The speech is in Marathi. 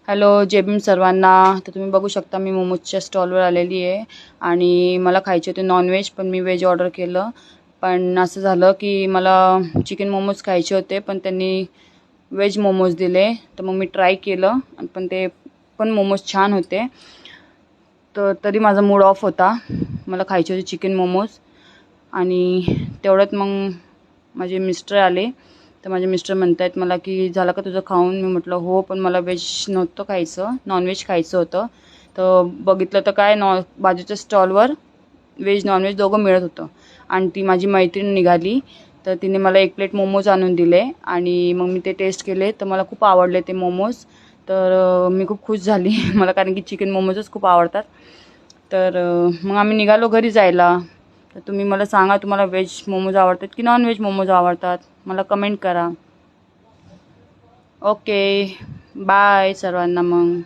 हॅलो, जय भीम सर्वांना. तर तुम्ही बघू शकता मी मोमोजच्या स्टॉलवर आलेली आहे आणि मला खायचे होते नॉनव्हेज, पण मी व्हेज ऑर्डर केलं. पण असं झालं की मला चिकन मोमोज खायचे होते, पण त्यांनी व्हेज मोमोज दिले. तर मग मी ट्राय केलं, पण ते पण मोमोज छान होते. तर तरी माझा मूड ऑफ होता. मला खायचे होते चिकन मोमोज आणि तेवढ्यात मग माझे मिस्टर आले. तर माझे मिस्टर म्हणत आहेत मला की झालं का तुझं खाऊन. मी म्हटलं हो, पण मला व्हेज नव्हतं खायचं, नॉनव्हेज खायचं होतं. तर बघितलं तर काय बाजूच्या स्टॉलवर व्हेज नॉनव्हेज दोघं मिळत होतं आणि ती माझी मैत्रीण निघाली. तर तिने मला 1 प्लेट मोमोज आणून दिले आणि मग मी ते टेस्ट केले. तर मला खूप आवडले ते मोमोज. तर मी खूप खुश झाली मला, कारण की चिकन मोमोजच खूप आवडतात. तर मग आम्ही निघालो घरी जायला. तर तुम्ही मला सांगा, तुम्हाला व्हेज मोमोज आवडतात की नॉनव्हेज मोमोज आवडतात, मला कमेंट करा. ओके, बाय सर्वांना मग.